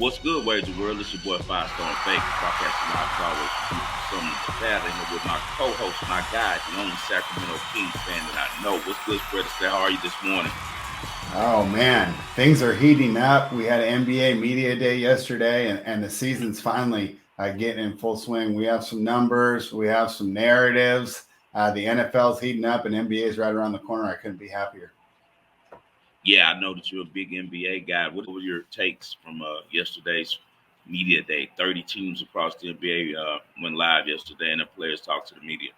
What's good, Wagering World? It's your boy Five Star Vegas, broadcasting live as always from Saturday here with my co-host, my guy, the only Sacramento Kings fan that I know. What's good, Spread Astaire? How are you this morning? Oh man, things are heating up. We had NBA Media Day yesterday, and the season's finally getting in full swing. We have some numbers, we have some narratives. The NFL's heating up, and NBA is right around the corner. I couldn't be happier. Yeah, I know that you're a big NBA guy. What were your takes from yesterday's media day? 30 teams across the NBA went live yesterday, and the players talked to the media.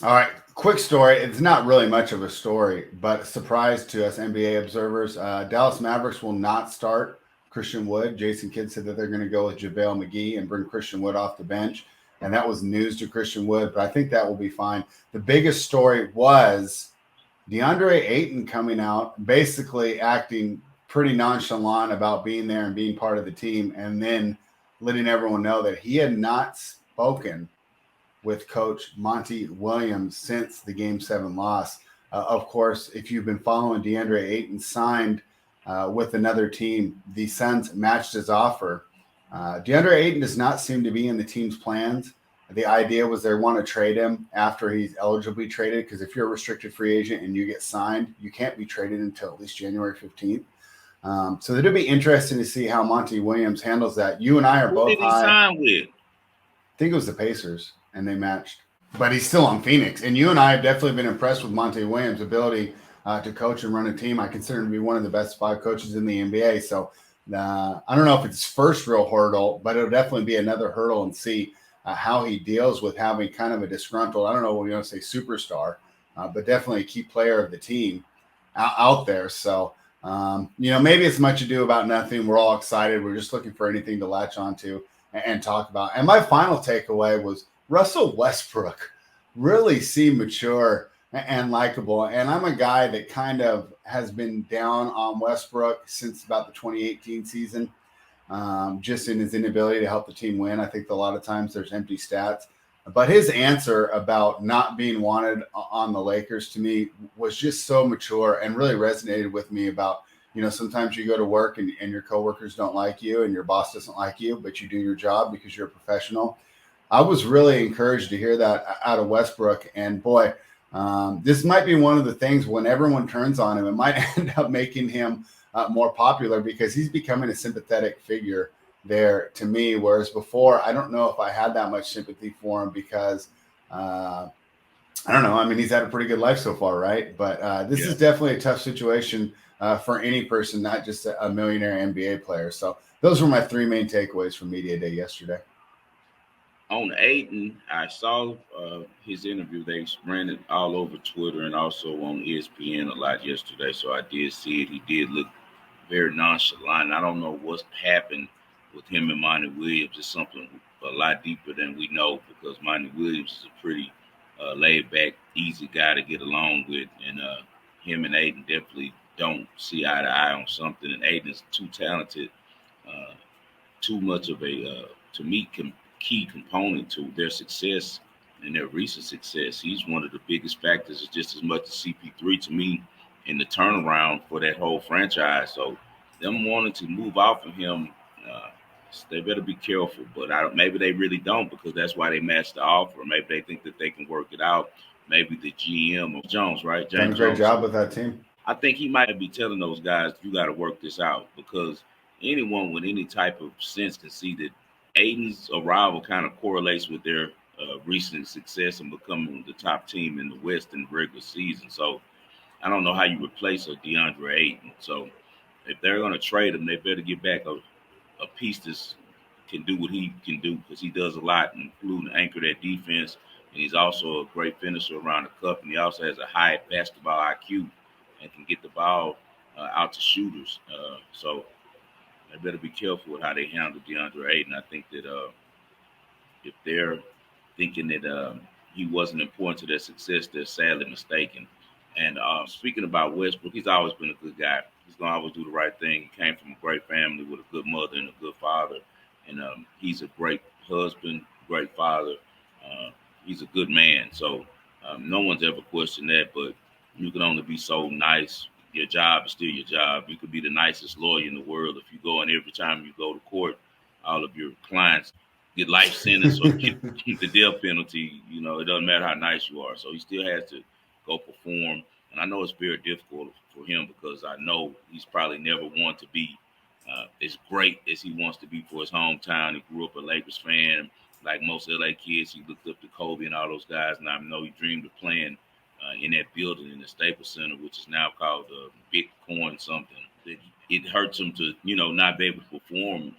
All right, quick story. It's not really much of a story, but a surprise to us NBA observers. Dallas Mavericks will not start Christian Wood. Jason Kidd said that they're going to go with JaVale McGee and bring Christian Wood off the bench. And that was news to Christian Wood, but I think that will be fine. The biggest story was Deandre Ayton coming out, basically acting pretty nonchalant about being there and being part of the team, and then letting everyone know that he had not spoken with Coach Monty Williams since the Game 7 loss. Of course, if you've been following, Deandre Ayton signed with another team. The Suns matched his offer. DeAndre Ayton does not seem to be in the team's plans. The idea was they want to trade him after he's eligibly traded, because if you're a restricted free agent and you get signed, you can't be traded until at least January 15th. So it'll be interesting to see how Monty Williams handles that. You and I are Who both did he high. sign with? I think it was the Pacers, and they matched. But he's still on Phoenix. And you and I have definitely been impressed with Monte Williams' ability to coach and run a team. I consider him to be one of the best five coaches in the NBA. So I don't know if it's his first real hurdle, but it'll definitely be another hurdle and see how he deals with having kind of a disgruntled, I don't know what you want to say, superstar, but definitely a key player of the team out there. So, maybe it's much ado about nothing. We're all excited. We're just looking for anything to latch onto and talk about. And my final takeaway was Russell Westbrook really seemed mature and likable. And I'm a guy that kind of has been down on Westbrook since about the 2018 season, just in his inability to help the team win. I think a lot of times there's empty stats. But his answer about not being wanted on the Lakers to me was just so mature and really resonated with me about, sometimes you go to work and your coworkers don't like you and your boss doesn't like you, but you do your job because you're a professional. I was really encouraged to hear that out of Westbrook. And boy, this might be one of the things when everyone turns on him, it might end up making him more popular because he's becoming a sympathetic figure there to me. Whereas before, I don't know if I had that much sympathy for him because I don't know. I mean, he's had a pretty good life so far, right? But this is definitely a tough situation for any person, not just a millionaire NBA player. So those were my three main takeaways from Media Day yesterday. On Aiden, I saw his interview. They ran it all over Twitter and also on ESPN a lot yesterday. So I did see it. He did look very nonchalant. I don't know what's happened with him and Monty Williams. It's something a lot deeper than we know because Monty Williams is a pretty laid back, easy guy to get along with. And him and Aiden definitely don't see eye to eye on something. And Aiden is too talented, uh, too much of a, to me, key component to their success and their recent success. He's one of the biggest factors, it's just as much as CP3 to me in the turnaround for that whole franchise. So them wanting to move off of him, uh, they better be careful. But maybe they really don't because that's why they matched the offer. Maybe they think that they can work it out. Maybe the GM of Jones, right? Done a James great Jones. job with that team. I think he might be telling those guys, you got to work this out because anyone with any type of sense can see that Aiden's arrival kind of correlates with their recent success and becoming the top team in the West in the regular season. So I don't know how you replace a DeAndre Ayton. So if they're going to trade him, they better get back a piece that can do what he can do because he does a lot, including anchor that defense. And he's also a great finisher around the cup. And he also has a high basketball IQ and can get the ball out to shooters. So they better be careful with how they handle DeAndre Ayton. I think that if they're thinking that he wasn't important to their success, they're sadly mistaken. And speaking about Westbrook, he's always been a good guy. He's gonna always do the right thing. He came from a great family with a good mother and a good father, and he's a great husband, great father. Uh, he's a good man. So no one's ever questioned that. But you can only be so nice your job is still your job. You could be the nicest lawyer in the world. If you go and every time you go to court, all of your clients get life sentence or get the death penalty, it doesn't matter how nice you are. So he still has to go perform. And I know it's very difficult for him because I know he's probably never wanted to be as great as he wants to be for his hometown. He grew up a Lakers fan. Like most LA kids, he looked up to Kobe and all those guys. And I know he dreamed of playing in that building in the Staples Center, which is now called Bitcoin something. It hurts him to, not be able to perform.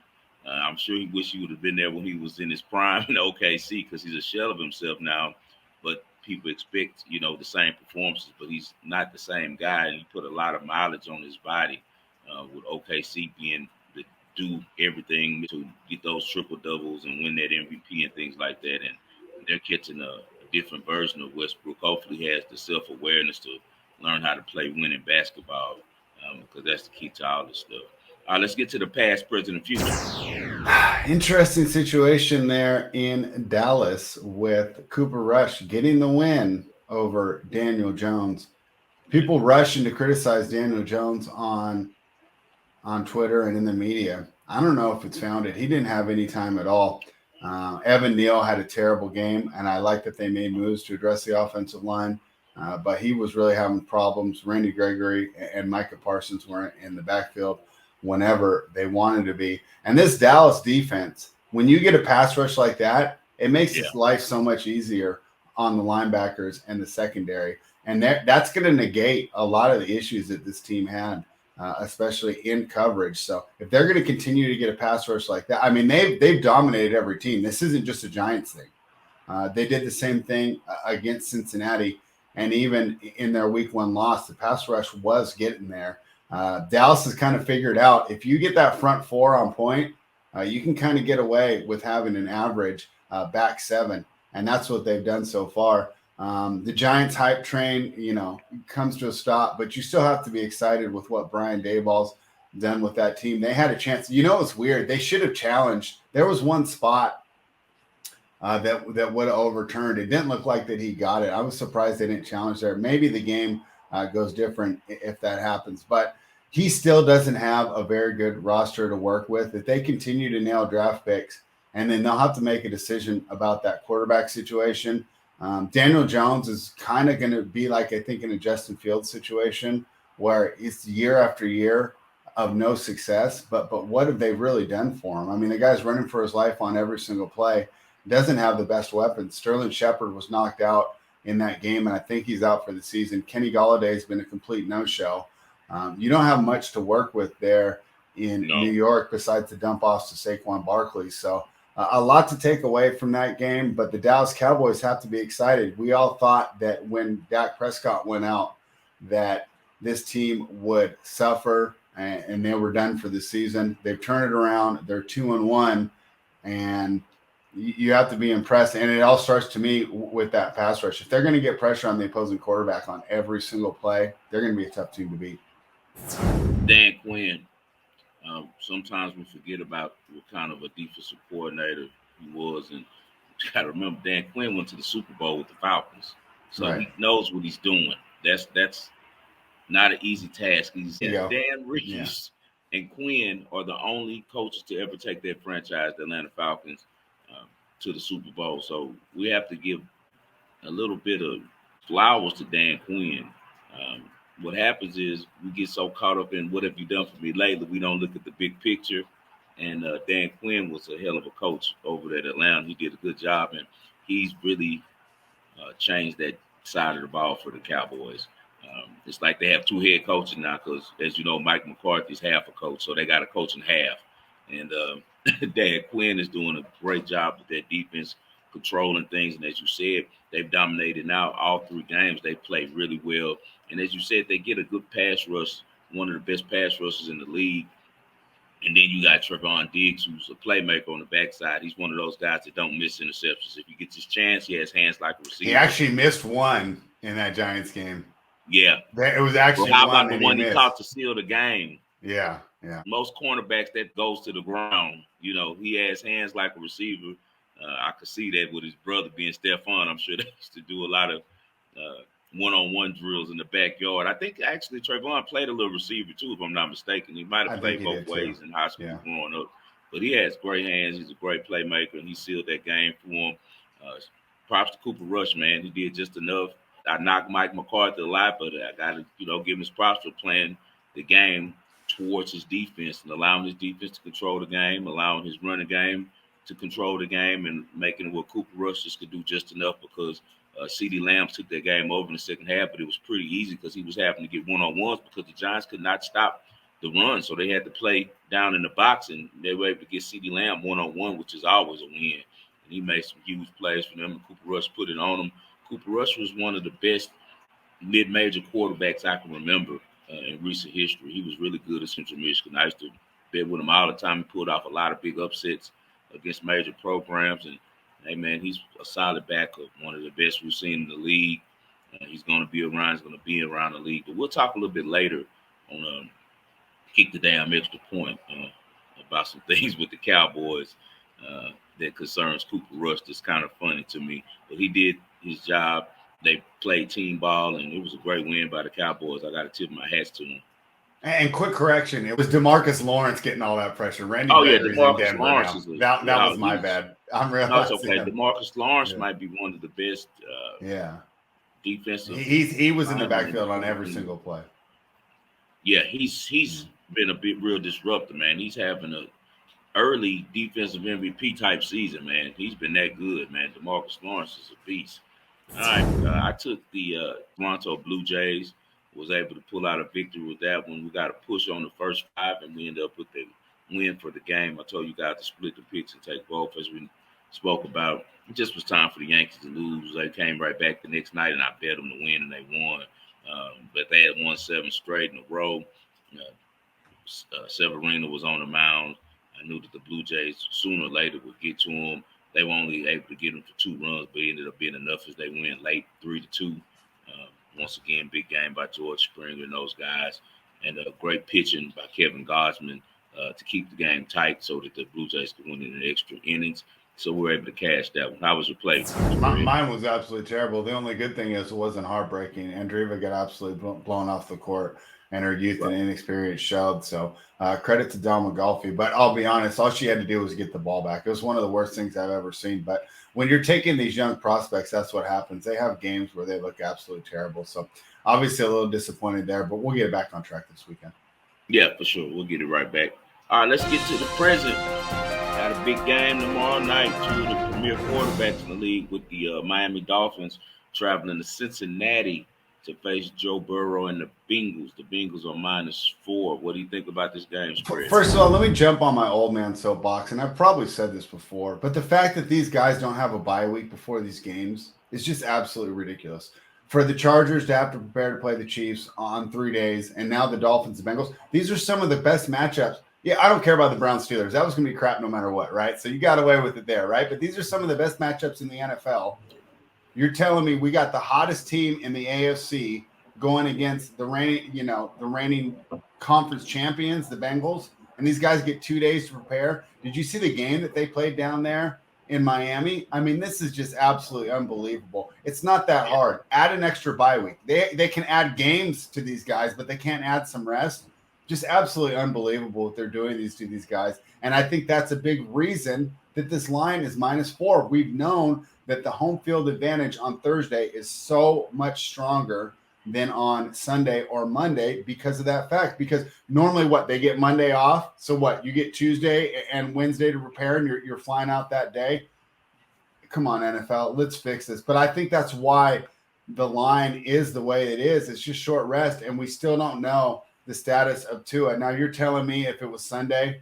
I'm sure he wish he would have been there when he was in his prime in OKC because he's a shell of himself now. But people expect, the same performances, but he's not the same guy. And he put a lot of mileage on his body with OKC being to do everything to get those triple doubles and win that MVP and things like that. And they're catching a different version of Westbrook. Hopefully, he has the self-awareness to learn how to play winning basketball because that's the key to all this stuff. All right, let's get to the past, present, and future. Interesting situation there in Dallas with Cooper Rush getting the win over Daniel Jones. People rushing to criticize Daniel Jones on Twitter and in the media. I don't know if it's founded. He didn't have any time at all. Evan Neal had a terrible game, and I like that they made moves to address the offensive line, but he was really having problems. Randy Gregory and Micah Parsons weren't in the backfield whenever they wanted to be. And this Dallas defense, when you get a pass rush like that, it makes his life so much easier on the linebackers and the secondary. And that's going to negate a lot of the issues that this team had, especially in coverage. So if they're going to continue to get a pass rush like that, I mean, they've dominated every team. This isn't just a Giants thing. They did the same thing against Cincinnati. And even in their week 1 loss, the pass rush was getting there. Dallas has kind of figured out if you get that front 4 on point, you can kind of get away with having an average back 7. And that's what they've done so far. The Giants hype train, comes to a stop, but you still have to be excited with what Brian Daboll's done with that team. They had a chance. It's weird. They should have challenged. There was one spot that would have overturned. It didn't look like that he got it. I was surprised they didn't challenge there. Maybe the game goes different if that happens, but he still doesn't have a very good roster to work with. If they continue to nail draft picks, and then they'll have to make a decision about that quarterback situation. Daniel Jones is kind of going to be like, I think, in a Justin Fields situation where it's year after year of no success. But what have they really done for him? I mean, the guy's running for his life on every single play, doesn't have the best weapons. Sterling Shepard was knocked out in that game, and I think he's out for the season. Kenny Galladay's been a complete no-show. You don't have much to work with there in New York besides the dump-offs to Saquon Barkley. So a lot to take away from that game, but the Dallas Cowboys have to be excited. We all thought that when Dak Prescott went out that this team would suffer and they were done for the season. They've turned it around. They're 2-1, and you have to be impressed. And it all starts to me with that pass rush. If they're going to get pressure on the opposing quarterback on every single play, they're going to be a tough team to beat. Dan Quinn. Sometimes we forget about what kind of a defensive coordinator he was. And you got to remember, Dan Quinn went to the Super Bowl with the Falcons. So He knows what he's doing. That's not an easy task. Dan Reeves and Quinn are the only coaches to ever take their franchise, the Atlanta Falcons, to the Super Bowl. So we have to give a little bit of flowers to Dan Quinn. What happens is we get so caught up in what have you done for me lately, we don't look at the big picture. And Dan Quinn was a hell of a coach over there at Atlanta. He did a good job, and he's really changed that side of the ball for the Cowboys. It's like they have 2 head coaches now because, as you know, Mike McCarthy's half a coach, so they got a coach and half. And Dan Quinn is doing a great job with their defense, controlling things. And as you said, they've dominated now all 3 games. They play really well. And as you said, they get a good pass rush, one of the best pass rushers in the league. And then you got Trevon Diggs, who's a playmaker on the backside. He's one of those guys that don't miss interceptions. If he gets his chance, he has hands like a receiver. He actually missed one in that Giants game. Yeah. It was actually how about the one he caught to seal the game? Yeah. Most cornerbacks, that goes to the ground. He has hands like a receiver. I could see that with his brother being Stephon. I'm sure they used to do a lot of one-on-one drills in the backyard. I think actually Trayvon played a little receiver too, if I'm not mistaken. He might I have think played he both did ways too. in high school Yeah. growing up. But he has great hands. He's a great playmaker, and he sealed that game for him. Uh, Props to Cooper Rush, man. He did just enough. I knocked Mike McCarthy a lot, but I got to, give him his props for playing the game towards his defense and allowing his defense to control the game, allowing his running game to control the game, and making it what Cooper Rush just could do just enough because CeeDee Lamb took that game over in the second half, but it was pretty easy because he was having to get one-on-ones because the Giants could not stop the run, so they had to play down in the box, and they were able to get CeeDee Lamb one-on-one, which is always a win. And he made some huge plays for them, and Cooper Rush put it on him. Cooper Rush was one of the best mid-major quarterbacks I can remember in recent history. He was really good at Central Michigan. I used to bet with him all the time. He pulled off a lot of big upsets against major programs, and hey, man, he's a solid backup, one of the best we've seen in the league. He's going to be around. He's going to be around the league. But we'll talk a little bit later on kick the damn extra point about some things with the Cowboys that concerns Cooper Rush. That's kind of funny to me. But he did his job. They played team ball, and it was a great win by the Cowboys. I got to tip my hats to them. And quick correction, it was DeMarcus Lawrence getting all that pressure. Randy Gregory's in DeMarcus Denver Lawrence now. That was my bad. I'm realizing. No, it's okay. DeMarcus Lawrence might be one of the best defensive. He was in the backfield on every single play. Yeah, he's been a real disruptor, man. He's having a early defensive MVP type season, man. He's been that good, man. DeMarcus Lawrence is a beast. All right, I took the Toronto Blue Jays. Was able to pull out a victory with that one. We got a push on the first 5, and we ended up with the win for the game. I told you guys to split the picks and take both, as we spoke about. It just was time for the Yankees to lose. They came right back the next night, and I bet them to win, and they won. But they had won 7 straight in a row. Severino was on the mound. I knew that the Blue Jays sooner or later would get to him. They were only able to get him for 2 runs, but it ended up being enough as they went late 3-2. Once again, big game by George Springer and those guys, and great pitching by Kevin Gausman to keep the game tight so that the Blue Jays could win in the extra innings. So we were able to cash that one. How was your play? Mine was absolutely terrible. The only good thing is it wasn't heartbreaking. Andreeva got absolutely blown off the court, and her youth and inexperience showed. So credit to Don McGolfy. But I'll be honest, all she had to do was get the ball back. It was one of the worst things I've ever seen. But when you're taking these young prospects, that's what happens. They have games where they look absolutely terrible. So obviously a little disappointed there, but we'll get it back on track this weekend. Yeah, for sure. We'll get it right back. All right, let's get to the present. Got a big game tomorrow night. 2 of the premier quarterbacks in the league with the Miami Dolphins traveling to Cincinnati to face Joe Burrow and the Bengals. The Bengals are -4. What do you think about this game spread? First of all, let me jump on my old man soapbox, and I've probably said this before, but the fact that these guys don't have a bye week before these games is just absolutely ridiculous. For the Chargers to have to prepare to play the Chiefs on 3 days, and now the Dolphins and Bengals, these are some of the best matchups. Yeah, I don't care about the Browns Steelers. That was going to be crap no matter what, right? So you got away with it there, right? But these are some of the best matchups in the NFL. You're telling me we got the hottest team in the AFC going against the reigning conference champions, the Bengals, and these guys get 2 days to prepare. Did you see the game that they played down there in Miami? I mean, this is just absolutely unbelievable. It's not that hard. Add an extra bye week. They can add games to these guys, but they can't add some rest. Just absolutely unbelievable what they're doing to these guys. And I think that's a big reason that this line is -4. We've known that the home field advantage on Thursday is so much stronger than on Sunday or Monday because of that fact. Because normally they get Monday off. So you get Tuesday and Wednesday to prepare, and you're flying out that day. Come on, NFL, let's fix this. But I think that's why the line is the way it is. It's just short rest, and we still don't know the status of Tua. Now you're telling me if it was Sunday,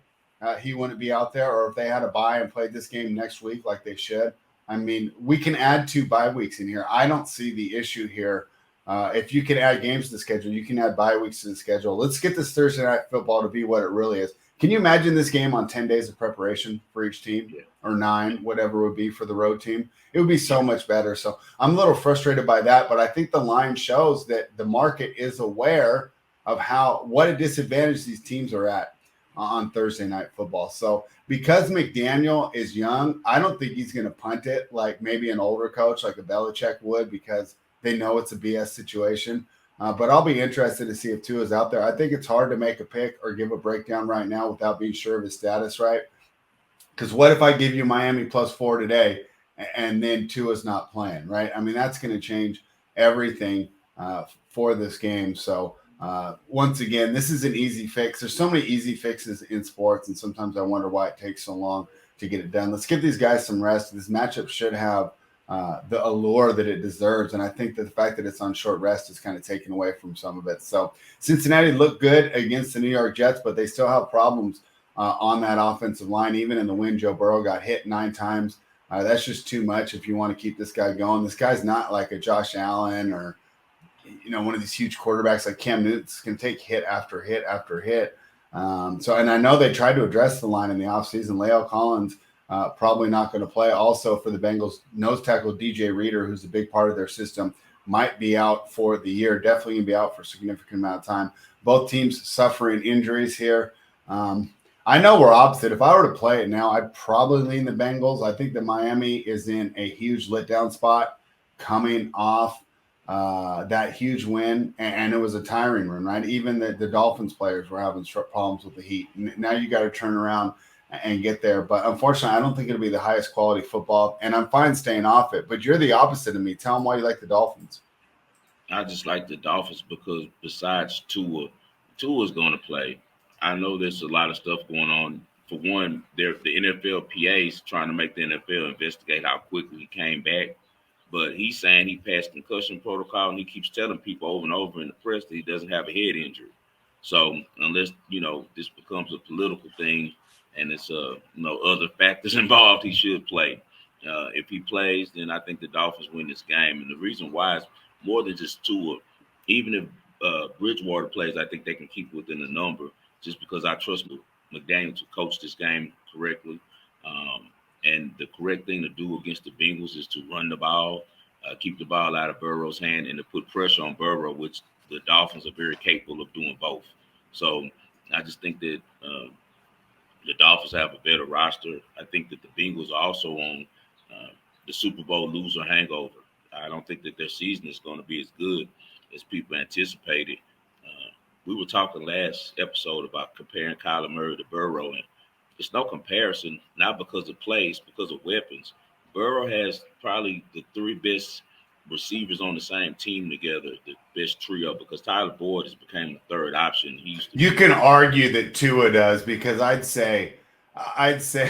he wouldn't be out there, or if they had a bye and played this game next week like they should. I mean, we can add 2 bye weeks in here. I don't see the issue here. If you can add games to the schedule, you can add bye weeks to the schedule. Let's get this Thursday night football to be what it really is. Can you imagine this game on 10 days of preparation for each team, or 9, whatever it would be for the road team? It would be so much better. So I'm a little frustrated by that, but I think the line shows that the market is aware of what a disadvantage these teams are at on Thursday night football. So because McDaniel is young, I don't think he's going to punt it like maybe an older coach like a Belichick would, because They know it's a BS situation. But I'll be interested to see if Tua is out there. I think it's hard to make a pick or give a breakdown right now without being sure of his status, right? Because what if I give you Miami +4 today and then Tua's not playing, right? I mean, that's going to change everything for this game. So, once again, this is an easy fix. There's so many easy fixes in sports, and sometimes I wonder why it takes so long to get it done. Let's give these guys some rest. This matchup should have the allure that it deserves, and I think that the fact that it's on short rest is kind of taken away from some of it. So Cincinnati looked good against the New York Jets, but they still have problems on that offensive line. Even in the win, Joe Burrow got hit 9 times. That's just too much if you want to keep this guy going. This guy's not like a Josh Allen or one of these huge quarterbacks like Cam Newton can take hit after hit after hit. And I know they tried to address the line in the offseason. La'el Collins probably not going to play. Also for the Bengals, nose tackle DJ Reader, who's a big part of their system, might be out for the year. Definitely going to be out for a significant amount of time. Both teams suffering injuries here. I know we're opposite. If I were to play it now, I'd probably lean the Bengals. I think that Miami is in a huge letdown spot coming off that huge win, and it was a tiring run, right? Even the Dolphins players were having problems with the heat. Now you got to turn around and get there. But unfortunately, I don't think it'll be the highest quality football, and I'm fine staying off it. But you're the opposite of me. Tell them why you like the Dolphins. I just like the Dolphins because besides Tua's going to play. I know there's a lot of stuff going on. For one, the NFL PA's trying to make the NFL investigate how quickly he came back. But he's saying he passed concussion protocol, and he keeps telling people over and over in the press that he doesn't have a head injury. So unless this becomes a political thing and it's other factors involved, he should play. If he plays, then I think the Dolphins win this game, and the reason why is more than just Tua. Even if Bridgewater plays, I think they can keep within the number, just because I trust McDaniel to coach this game correctly. Um, and the correct thing to do against the Bengals is to run the ball, keep the ball out of Burrow's hand, and to put pressure on Burrow, which the Dolphins are very capable of doing both. So I just think that the Dolphins have a better roster. I think that the Bengals are also on uh, the Super Bowl loser hangover. I don't think that their season is going to be as good as people anticipated. We were talking last episode about comparing Kyler Murray to Burrow, and it's no comparison, not because of plays, because of weapons. Burrow has probably the 3 best receivers on the same team together, the best trio, because Tyler Boyd has become the third option. He used to You be can argue that Tua does because I'd say right, but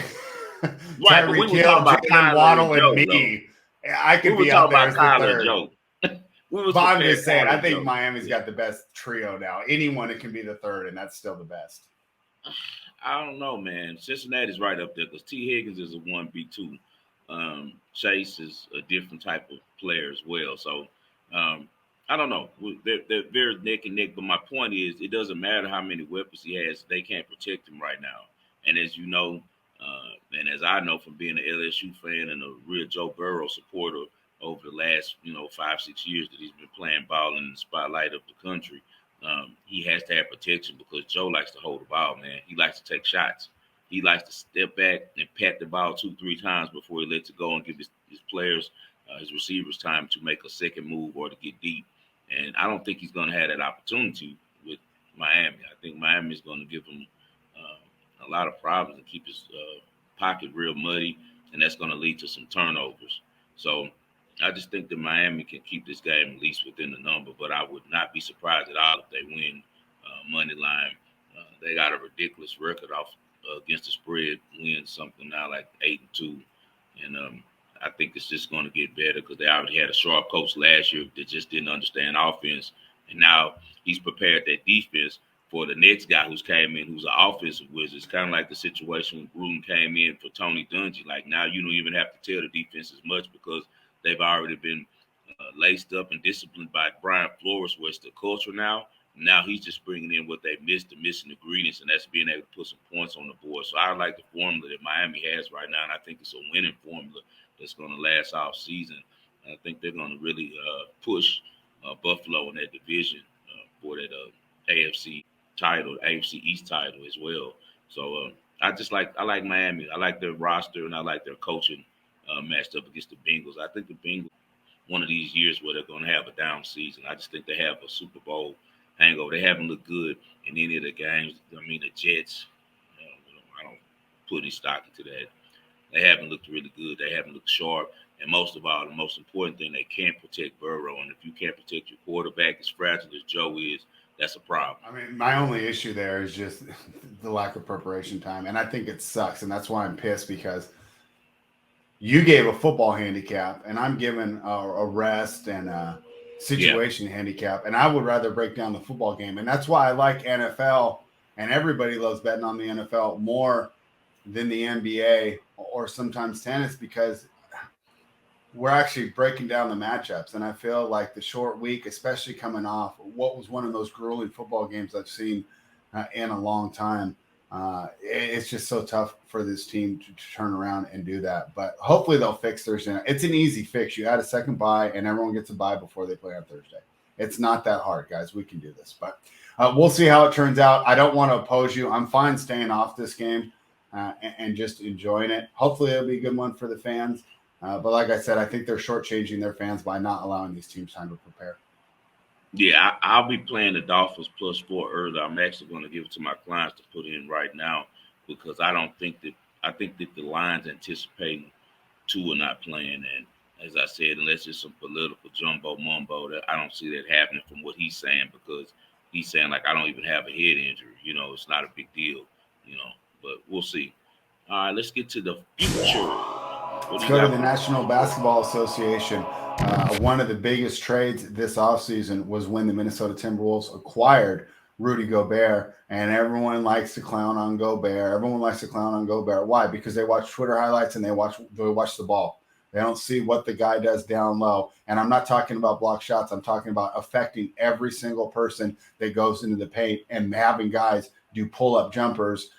we Tyreek were talking Hill, about Jalen Kyler and Waddle, and Joe, though. me. I We could were be out talking there about as the Kyler and third. Joe. We was But I'm comparing just saying, Kyler I and think Joe. Miami's Yeah. got the best trio now. Anyone that can be the third, and that's still the best. I don't know, man. Cincinnati's right up there because T. Higgins is a 1B2. Chase is a different type of player as well. So um, I don't know. They're very neck and neck. But my point is, it doesn't matter how many weapons he has; they can't protect him right now. And as you know, and as I know from being an LSU fan and a real Joe Burrow supporter over the last 5-6 years that he's been playing ball in the spotlight of the country, he has to have protection because Joe likes to hold the ball, man. He likes to take shots. He likes to step back and pat the ball 2-3 times before he lets it go and give his players, his receivers, time to make a second move or to get deep. And I don't think he's going to have that opportunity with Miami. I think Miami is going to give him a lot of problems and keep his pocket real muddy, and that's going to lead to some turnovers. So I just think that Miami can keep this game at least within the number, but I would not be surprised at all if they win money line. They got a ridiculous record off against the spread, win something now like 8-2, and I think it's just going to get better because they already had a sharp coach last year that just didn't understand offense, and now he's prepared that defense for the next guy who's came in, who's an offensive wizard. It's kind of like the situation when Gruden came in for Tony Dungy. Like now, you don't even have to tell the defense as much because they've already been laced up and disciplined by Brian Flores, where it's the culture now. Now he's just bringing in what they missed, the missing ingredients, and that's being able to put some points on the board. So I like the formula that Miami has right now, and I think it's a winning formula that's going to last all season. And I think they're going to really push Buffalo in that division for that AFC title, AFC East title as well. So I like Miami. I like their roster and I like their coaching matched up against the Bengals. I think the Bengals one of these years where they're going to have a down season. I just think they have a Super Bowl hangover. They haven't looked good in any of the games. I mean, the Jets, I don't put any stock into that. They haven't looked really good. They haven't looked sharp. And most of all, the most important thing, they can't protect Burrow. And if you can't protect your quarterback, as fragile as Joe is, that's a problem. I mean, my only issue there is just the lack of preparation time. And I think it sucks. And that's why I'm pissed, because you gave a football handicap and I'm giving a rest and a situation handicap. And I would rather break down the football game. And that's why I like NFL, and everybody loves betting on the NFL more than the NBA or sometimes tennis, because we're actually breaking down the matchups. And I feel like the short week, especially coming off what was one of those grueling football games I've seen in a long time, it's just so tough for this team to turn around and do that. But hopefully they'll fix Thursday night. It's an easy fix. You add a second bye and everyone gets a bye before they play on Thursday. It's not that hard, guys. We can do this. But we'll see how it turns out. I don't want to oppose you. I'm fine staying off this game and just enjoying it. Hopefully it'll be a good one for the fans. But like I said, I think they're shortchanging their fans by not allowing these teams time to prepare. Yeah, I'll be playing the Dolphins +4 early. I'm actually going to give it to my clients to put in right now, because I think that the line's anticipating Tua not playing. And as I said, unless it's some political jumbo mumbo, that I don't see that happening from what he's saying, because he's saying, like, I don't even have a head injury. It's not a big deal, but we'll see. All right, let's get to the future. Let's go to the National Basketball Association. One of the biggest trades this offseason was when the Minnesota Timberwolves acquired Rudy Gobert, and everyone likes to clown on Gobert. Why? Because they watch Twitter highlights and they watch the ball. They don't see what the guy does down low. And I'm not talking about block shots. I'm talking about affecting every single person that goes into the paint and having guys do pull-up jumpers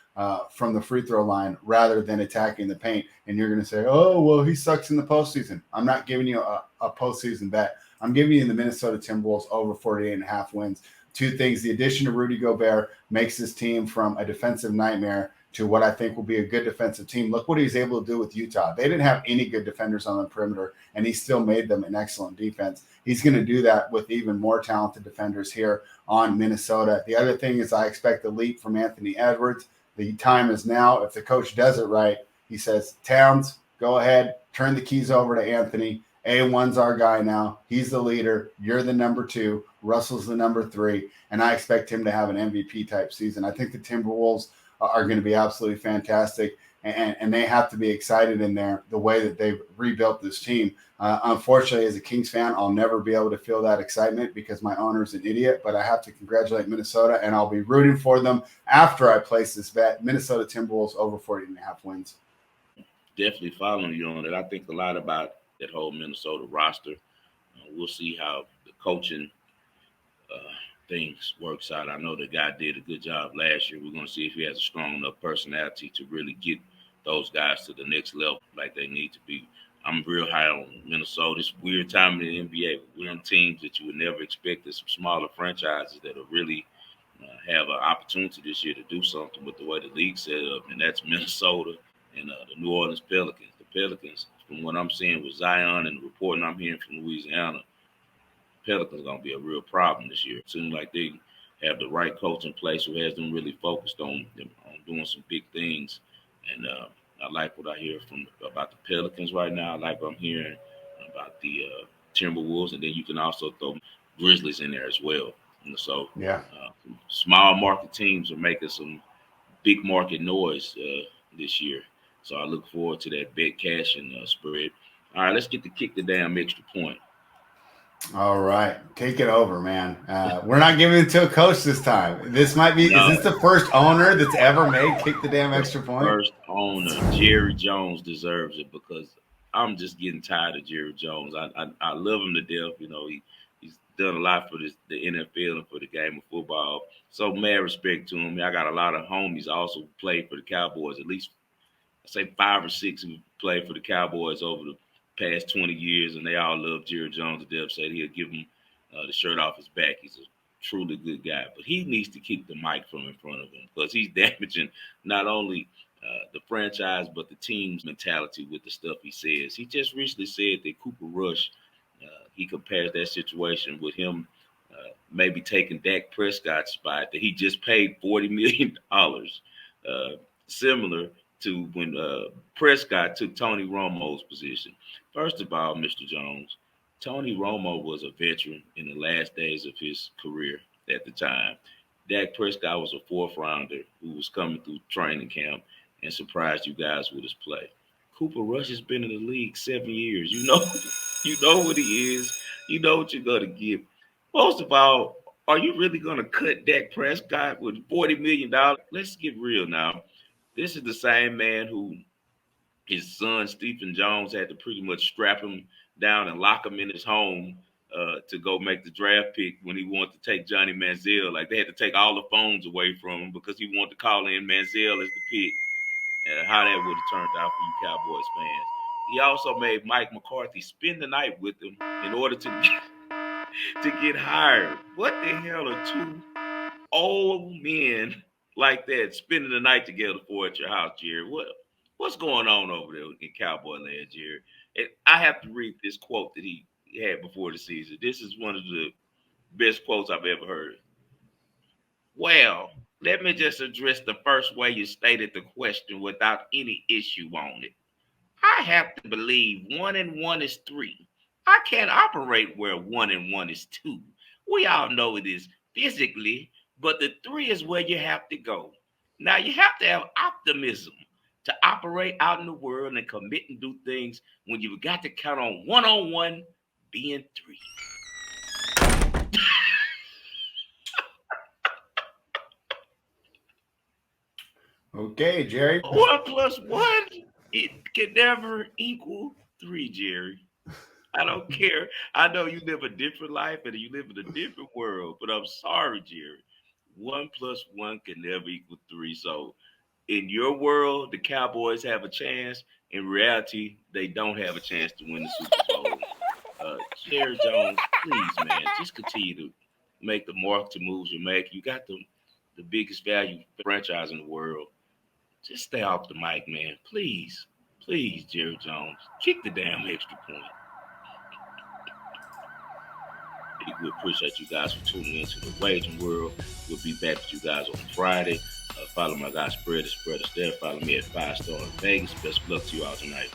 from the free throw line rather than attacking the paint. And you're going to say, oh, well, he sucks in the postseason. I'm not giving you a postseason bet. I'm giving you the Minnesota Timberwolves over 48.5 wins. Two things: the addition of Rudy Gobert makes this team from a defensive nightmare to what I think will be a good defensive team. Look what he's able to do with Utah. They didn't have any good defenders on the perimeter, and he still made them an excellent defense. He's going to do that with even more talented defenders here on Minnesota. The other thing is I expect a leap from Anthony Edwards. The time is now. If the coach does it right, he says, Towns, go ahead, turn the keys over to Anthony. A1's our guy now. He's the leader. You're the number 2. Russell's the number 3. And I expect him to have an MVP type season. I think the Timberwolves are going to be absolutely fantastic. And they have to be excited in there the way that they've rebuilt this team. Unfortunately, as a Kings fan, I'll never be able to feel that excitement because my owner's an idiot. But I have to congratulate Minnesota, and I'll be rooting for them after I place this bet. Minnesota Timberwolves over 40.5 wins. Definitely following you on it. I think a lot about that whole Minnesota roster. We'll see how the coaching things works out. I know the guy did a good job last year. We're going to see if he has a strong enough personality to really get those guys to the next level like they need to be. I'm real high on Minnesota. It's a weird time in the NBA. We're on teams that you would never expect. There's some smaller franchises that will really have an opportunity this year to do something with the way the league set up, and that's Minnesota and the New Orleans Pelicans. The Pelicans, from what I'm seeing with Zion and the reporting I'm hearing from Louisiana, Pelicans are going to be a real problem this year. It seems like they have the right coach in place who has them really focused on doing some big things. And I like what I hear about the Pelicans right now. I like what I'm hearing about the Timberwolves. And then you can also throw Grizzlies in there as well. So small market teams are making some big market noise this year. So I look forward to that bet cash and spread. All right, let's get to kick the damn extra point. All right, take it over, man. We're not giving it to a coach this time. This might be. No. Is this the first owner that's ever made kick the damn extra point? First owner, Jerry Jones deserves it because I'm just getting tired of Jerry Jones. I love him to death. He's done a lot for the NFL and for the game of football. So mad respect to him. I got a lot of homies also played for the Cowboys. At least I say 5 or 6 who played for the Cowboys over the past 20 years, and they all love Jerry Jones to death. Said he'll give him the shirt off his back. He's a truly good guy, but he needs to keep the mic from in front of him because he's damaging not only the franchise but the team's mentality with the stuff he says. He just recently said that Cooper Rush he compares that situation with him maybe taking Dak Prescott's spot that he just paid $40 million, similar to when Prescott took Tony Romo's position. First of all, Mr. Jones, Tony Romo was a veteran in the last days of his career at the time. Dak Prescott was a fourth rounder who was coming through training camp and surprised you guys with his play. Cooper Rush has been in the league 7 years. You know, you know what he is. You know what you're gonna get. Most of all, are you really gonna cut Dak Prescott with $40 million? Let's get real now. This is the same man who his son Stephen Jones had to pretty much strap him down and lock him in his home to go make the draft pick when he wanted to take Johnny Manziel. Like they had to take all the phones away from him because he wanted to call in Manziel as the pick. How that would have turned out for you Cowboys fans. He also made Mike McCarthy spend the night with him in order to to get hired. What the hell are two old men like that spending the night together for at your house, Jerry? What's going on over there in Cowboy land, Jerry? And I have to read this quote that he had before the season. This is one of the best quotes I've ever heard. Well, let me just address the first way you stated the question without any issue on it. I have to believe 1 and 1 is 3. I can't operate where 1 and 1 is 2. We all know it is physically, but the 3 is where you have to go. Now you have to have optimism to operate out in the world and commit and do things when you've got to count on one being 3. Okay, Jerry. 1 plus 1, it can never equal 3, Jerry. I don't care. I know you live a different life and you live in a different world, but I'm sorry, Jerry. 1 plus 1 can never equal 3. So, in your world, the Cowboys have a chance. In reality, they don't have a chance to win the Super Bowl. Jerry Jones, please, man, just continue to make the market moves you make. You got the biggest value franchise in the world. Just stay off the mic, man. Please. Please, Jerry Jones. Kick the damn extra point. We appreciate you guys for tuning into the Wagering World. We'll be back with you guys on Friday. Follow my guy Spread Astaire. Follow me at 5 Star in Vegas. Best of luck to you all tonight.